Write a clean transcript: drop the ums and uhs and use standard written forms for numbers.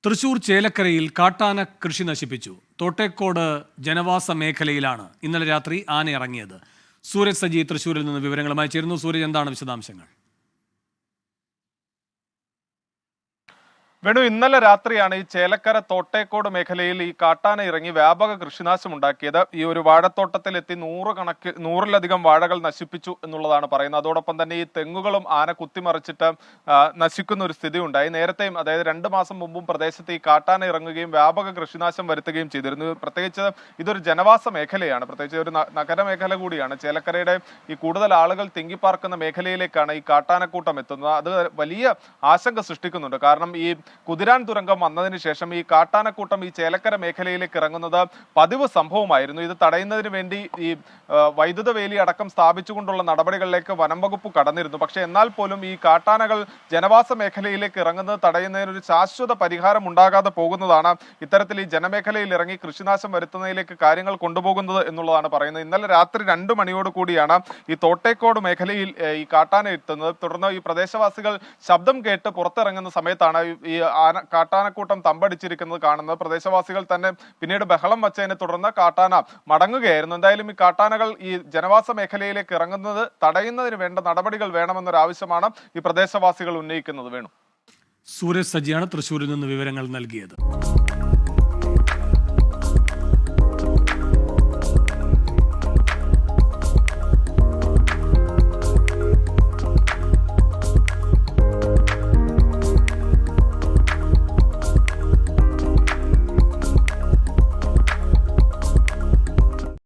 തൃശൂർ ചേലക്കരയിൽ കാട്ടാന കൃഷി നശിപ്പിച്ചു. തോട്ടേക്കോട് ജനവാസ മേഖലയിലാണ് ഇന്നലെ രാത്രി ആന ഇറങ്ങിയത്. സൂരജ് സജി തൃശൂരിൽ നിന്ന് വിവരങ്ങളുമായി ചേരുന്നു. സൂരജ്, എന്താണ് വിശദാംശങ്ങൾ? വേണു, ഇന്നലെ രാത്രിയാണ് ഈ ചേലക്കര തോട്ടേക്കോട് മേഖലയിൽ ഈ കാട്ടാന ഇറങ്ങി വ്യാപക കൃഷിനാശം ഉണ്ടാക്കിയത്. ഈ ഒരു വാഴത്തോട്ടത്തിലെത്തി നൂറിലധികം വാഴകൾ നശിപ്പിച്ചു എന്നുള്ളതാണ് പറയുന്നത്. അതോടൊപ്പം തന്നെ ഈ തെങ്ങുകളും ആന കുത്തിമറിച്ചിട്ട് നശിക്കുന്ന ഒരു സ്ഥിതി ഉണ്ടായി. നേരത്തെയും, അതായത് 2 മാസം മുമ്പും പ്രദേശത്ത് ഈ കാട്ടാന ഇറങ്ങുകയും വ്യാപക കൃഷിനാശം വരുത്തുകയും ചെയ്തിരുന്നു. പ്രത്യേകിച്ച് ഇതൊരു ജനവാസ മേഖലയാണ്, പ്രത്യേകിച്ച് ഒരു നഗരമേഖല കൂടിയാണ്. ചേലക്കരയുടെ ഈ കൂടുതൽ ആളുകൾ തിങ്ങിപ്പാർക്കുന്ന മേഖലയിലേക്കാണ് ഈ കാട്ടാനക്കൂട്ടം എത്തുന്നത്. അത് വലിയ ആശങ്ക സൃഷ്ടിക്കുന്നുണ്ട്. കാരണം ഈ കുതിരാൻ തുരങ്കം വന്നതിന് ശേഷം ഈ കാട്ടാനക്കൂട്ടം ഈ ചേലക്കര മേഖലയിലേക്ക് ഇറങ്ങുന്നത് പതിവ് സംഭവമായിരുന്നു. ഇത് തടയുന്നതിന് വേണ്ടി ഈ വൈദ്യുത വേലി അടക്കം സ്ഥാപിച്ചുകൊണ്ടുള്ള നടപടികളിലേക്ക് വനം വകുപ്പ് കടന്നിരുന്നു. പക്ഷെ എന്നാൽ പോലും ഈ കാട്ടാനകൾ ജനവാസ മേഖലയിലേക്ക് ഇറങ്ങുന്നത് തടയുന്നതിന് ഒരു ശാശ്വത പരിഹാരം ഉണ്ടാകാതെ പോകുന്നതാണ് ഇത്തരത്തിൽ ഈ ജനമേഖലയിൽ ഇറങ്ങി കൃഷിനാശം വരുത്തുന്നതിലേക്ക് കാര്യങ്ങൾ കൊണ്ടുപോകുന്നത് എന്നുള്ളതാണ് പറയുന്നത്. ഇന്നലെ രാത്രി 2 മണിയോട് കൂടിയാണ് ഈ തോട്ടേക്കോട് മേഖലയിൽ ഈ കാട്ടാന എത്തുന്നത്. തുടർന്ന് ഈ പ്രദേശവാസികൾ ശബ്ദം കേട്ട് പുറത്തിറങ്ങുന്ന സമയത്താണ് ഈ കാട്ടാനക്കൂട്ടം തമ്പടിച്ചിരിക്കുന്നത് കാണുന്നത്. പ്രദേശവാസികൾ തന്നെ പിന്നീട് ബഹളം വച്ചതിനെ തുടർന്ന് കാട്ടാന മടങ്ങുകയായിരുന്നു. എന്തായാലും ഈ കാട്ടാനകൾ ഈ ജനവാസ മേഖലയിലേക്ക് ഇറങ്ങുന്നത് തടയുന്നതിന് വേണ്ട നടപടികൾ വേണമെന്നൊരാവശ്യമാണ് ഈ പ്രദേശവാസികൾ ഉന്നയിക്കുന്നത്. വേണു, സൂരജ് സജിയാണ് തൃശൂരിൽ നിന്ന് വിവരങ്ങൾ നൽകിയത്.